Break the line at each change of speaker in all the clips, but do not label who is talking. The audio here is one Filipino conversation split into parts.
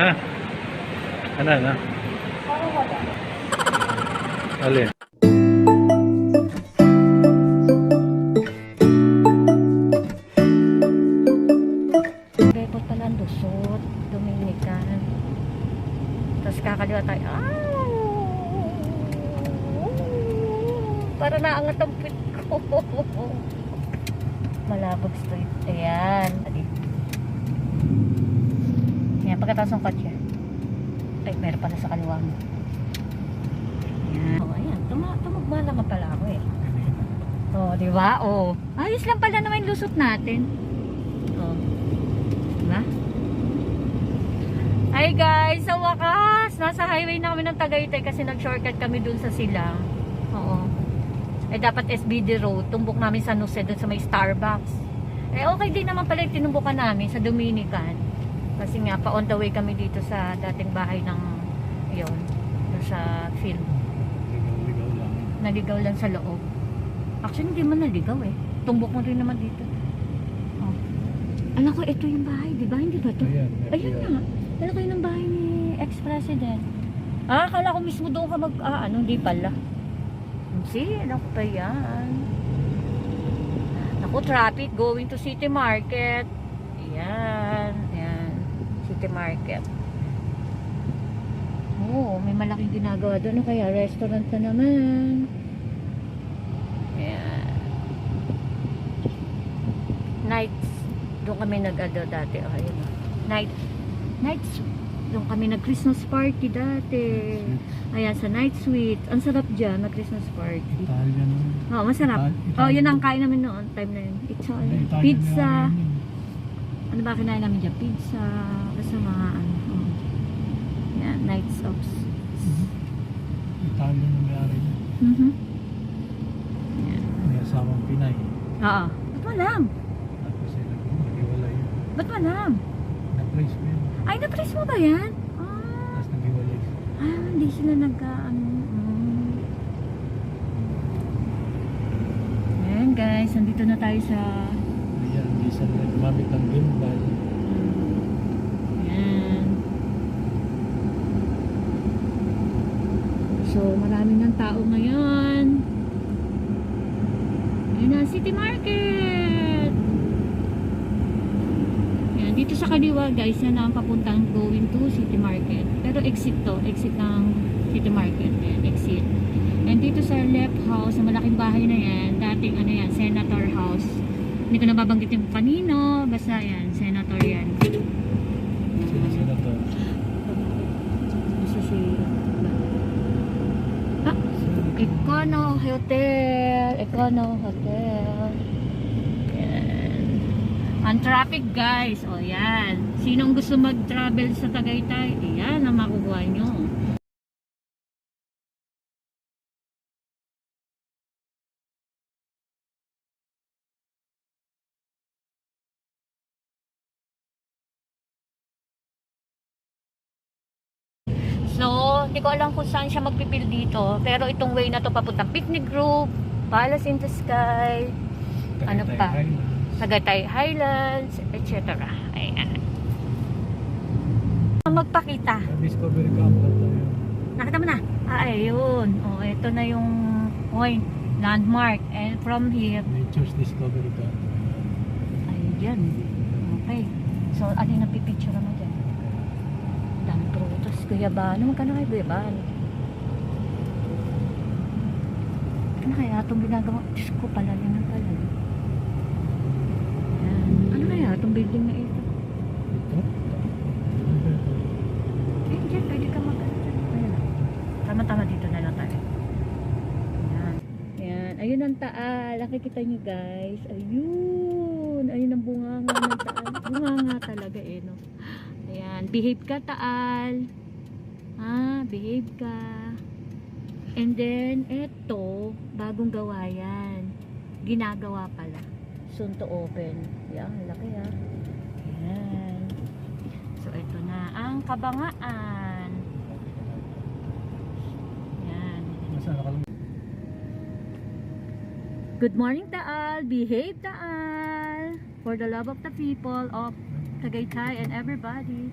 Ha? Ano na? Alin?
Bepot pala ang Lusot, Dominican. Tapos kakaliwa tayo. Para naangat ang pit ko. Malabog street. Ayan. Ayan, pagkatapos ng kotse. Ay, meron pala sa kaliwa mo. Ayan. Oh, ayan. Tumagmala ka pala ako eh. Oh, di ba? Oh. Ayos lang pala naman yung lusot natin. Oh. Diba? Hi guys! Sa wakas! Nasa highway na kami ng Tagaytay kasi nag-shortcut kami dun sa Silang. Oo. Eh dapat SBD Road. Tumbok namin sa Nuse dun sa may Starbucks. Eh okay din naman pala yung tinumbukan namin sa Dominican. Kasi nga pa on the way kami dito sa dating bahay ng yun. Sa film.
Ligaw lang.
Naligaw lang sa loob. Actually hindi man naligaw eh. Tumbok mo rin naman dito. Oh. Alam ko ito yung bahay. Diba? Hindi ba ito? Ayun nga. Alam ko yun ang bahay ni ex-president. Akala ko mismo doon ka hindi pala. See, ano pa yan? Naku, traffic going to City Market. Ayan, ayan. City Market. Oh, may malaking ginagawa doon. Kaya restaurant na naman. Ayan. Nights. Doon kami nag-ado dati. Oh, ayun. Nights. Doon kami nag-Christmas party dati. Ayan, sa Night Suite. Ang sarap dyan, nag-Christmas party.
Italian.
Oh, masarap. Oh, yun ang kain namin noon. Time na yun. Pizza. Ano ba kinain namin dyan? Pizza. Basta mga ano. Oh. Yan, Nights of.
Italian yung mayari niya.
Yan.
May asamang Pinay.
Oo. Ba't walang?
Tapos sila nag-iwalay.
Ba't walang?
Na-place mo yun.
Ay, na-press mo ba yan?
Tapos nag-iwalay.
Hindi sila Ayan guys, nandito na tayo sa
Ayan, hindi sila gumamit ng gimbal.
ayan. So, marami ng tao ngayon. Ayan na, City Market. Ayan, dito sa kaliwa guys, yan ang papuntang going to City Market. Pero exit to, exit ng City Market. Ayan, exit. And dito sa left house, sa malaking bahay na yan, dating ano yan, Senator House. Hindi ko nababanggit yung kanino, basta yan, Senator yan.
Sila to.
Basta si Econo Hotel. Yan. Ang traffic guys, o yan. Sinong gusto mag-travel sa Tagaytay, yan ang makukuha nyo. So, hindi ko alam kung saan siya magpipil dito. Pero itong way na to papuntang Picnic Grove, Palace in the Sky, ano pa? Tagaytay Highlands, etc. Ayan. Magpakita.
Discovery Camp na tayo.
Nakita mo na? Ayun. Oh, ito na yung point, landmark. And from here,
Nature's Discovery Camp.
ayan. Okay. So, ano yung napipicture mo dyan? Dami prutas. Guyabano. Magkano kayo guyabano? Ano kaya itong ginagawa? Diyos ko, palalim na pala. Ayan. Ano kaya itong building na ito?
Ito?
Diyan, pwede ka Ayan. Tama-tama dito na lang tayo. Ayan. Ayan. Ayun ang taal. Nakikita nyo guys. Ayun. Ayun ang bunganga ng taal. Bunganga talaga eh, no? Ayan. Behave ka, taal. Behave ka. And then, eto, bagong gawa yan. Ginagawa pala. Soon to open. Yan, laki ha. Ayan. So, ito na ang kabangaan. Yan. Good morning, Taal. Behave, Taal. For the love of the people of Tagaytay and everybody.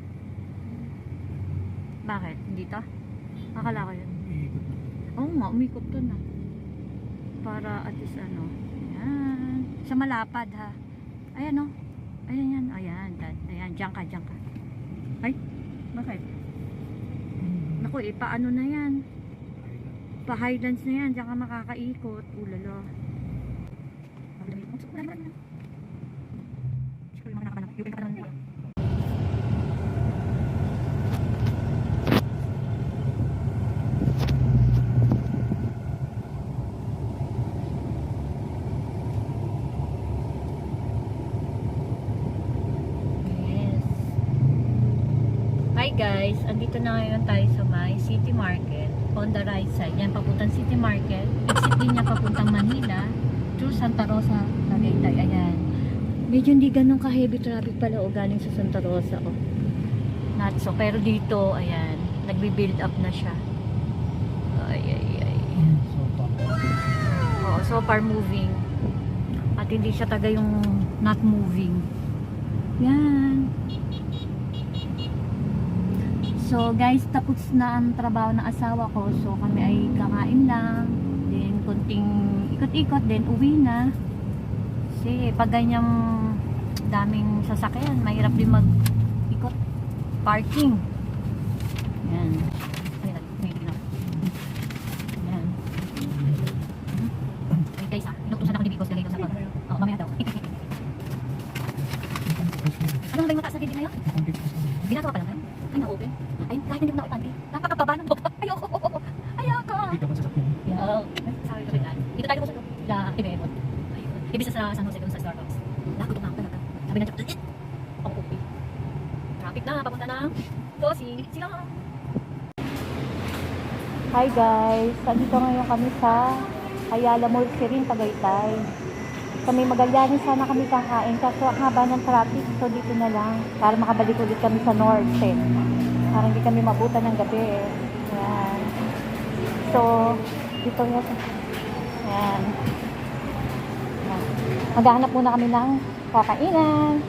Bakit? Hindi to? Akala ko yun.
Iikot.
Oo nga, umikot to na. Para at least ano. Ayan. Sa malapad ha. Ayan o. Ayan yan. Ayan. Ayan. Diyan ka. Diyan ka. Ay. Bakit? Naku, paano na yan? Pa highlands na yan. Diyan ka makakaikot. Ulala. Yes. Hi guys, andito na ngayon tayo sa may City Market on the right side. Yan, papuntang City Market. Exit din niya papuntang Manila through Santa Rosa, Tagaytay. Ayan. Medyo hindi ganun ka-heavy traffic pala o galing sa Santa Rosa. Oh. Not so. Pero dito, ayan, nagbi-build up na siya. Ay.
So,
Oo, so far moving. At hindi siya taga yung not moving. Yan. So guys, tapos na ang trabaho ng asawa ko. So kami ay kakain lang. Then kunting ikot-ikot, then uwi na. Kasi pag ganyang daming sasakyan, mahirap din mag-ikot. Parking. Yan. Yan. Ay guys ha, inutusan ako ni Bicos dahil sa pag. Oo, mamaya daw. Ano ba yung mataas na building na yun? Ginagawa pa lang yun? Ay, na-open. Ay, kahit hindi ko nakapantay. Napakababa ng baba. Ayoko.
Hindi ka masasakyan.
Yeah. Sabi ko rin. Dito tayo sa la Ibebot. Ayun. Ibig sa San Jose doon sa Starbucks. Nakutok na ako talaga. Sabi na siya, ako okay. Traffic na, papunta na. Dosi, sila. Hi guys, nandito ngayon kami sa Ayala Mall Sirin, Tagaytay. Kami Magallanes sana kami kakain kasi ang haba ng traffic, so dito na lang para makabalik ulit kami sa north para hindi kami mabutan ng gabi Ayan. So dito nga ayan. Maghahanap muna kami ng kakainan.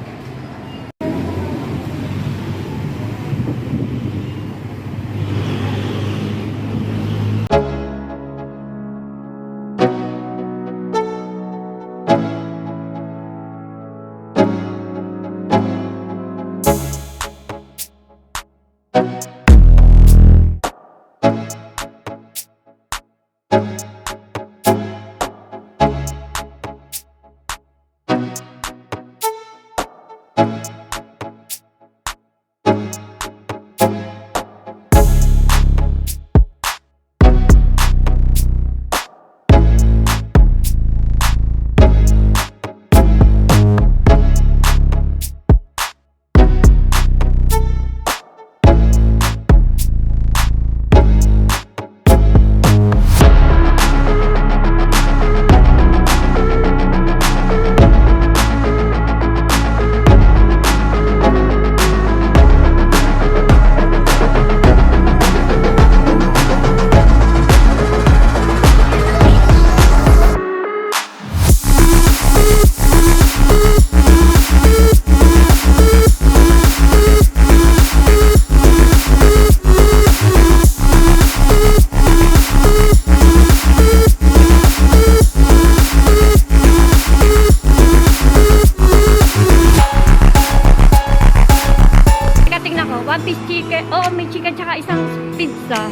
Oo, may chicken tsaka isang pizza.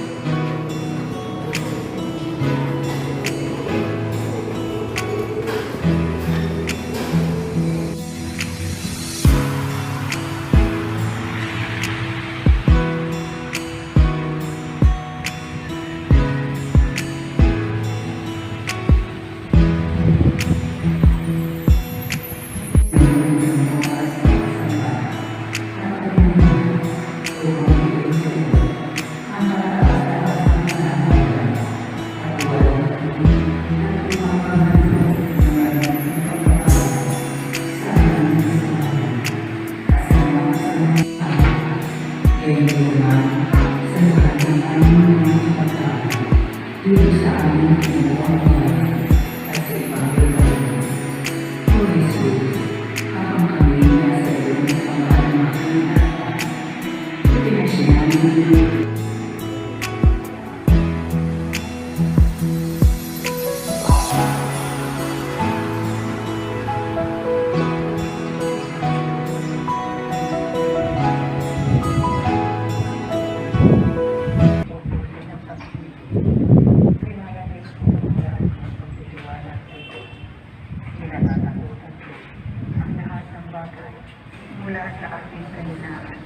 kahinaan.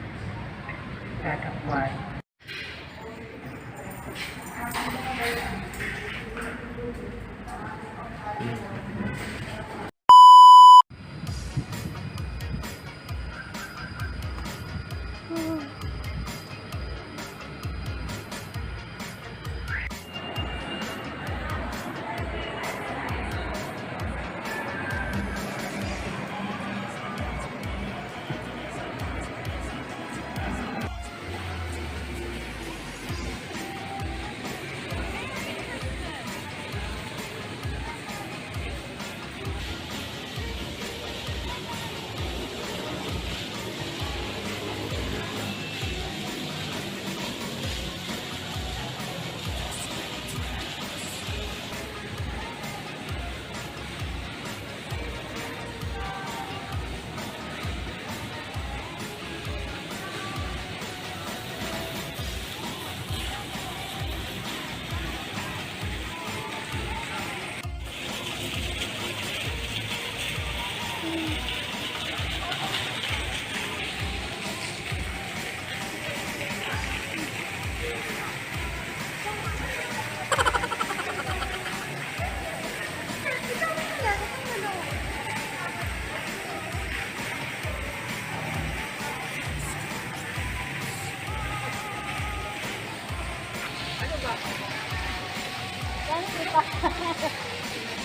Tatakwad.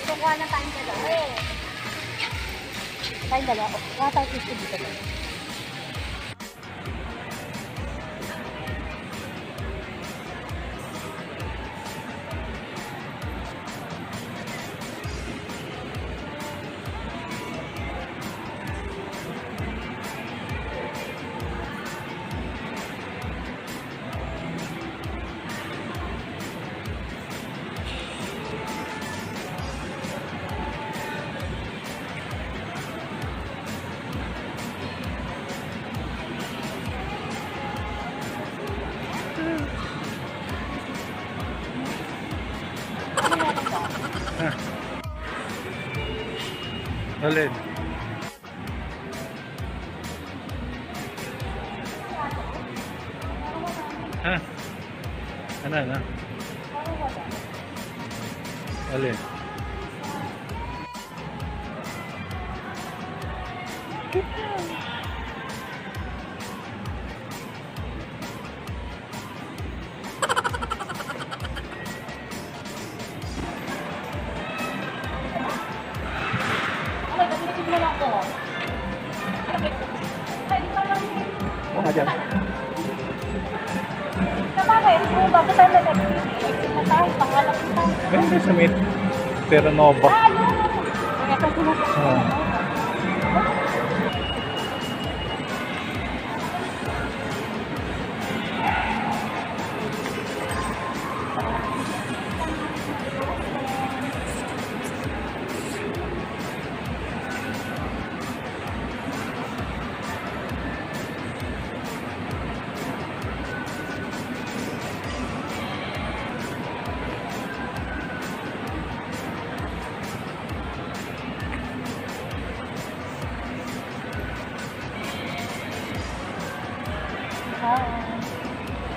Kukuha na tayong dalawa eh. Tayong dalawa. Kuha tayo dito.
Alin? Ha? Ano na? Alin? Ano dyan?
Bakit? Kung bago tayo na nag-iisip na tayo, pangalap na tayo.
Ganyan sa may Terranova.
Kaya ito sinasabi.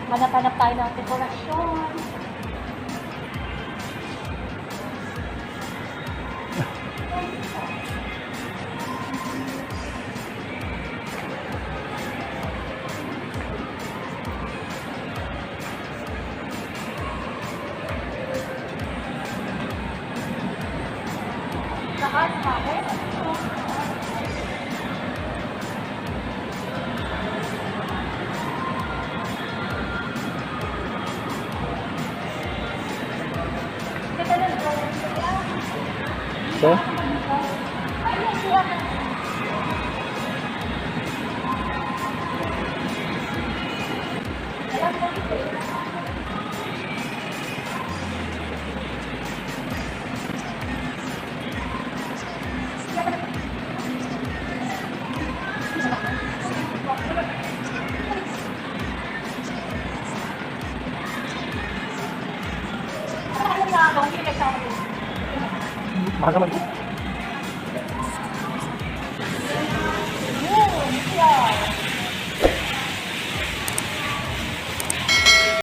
Hanap-hanap tayo ng dekorasyon. Saan bakit?
So?
Yeah.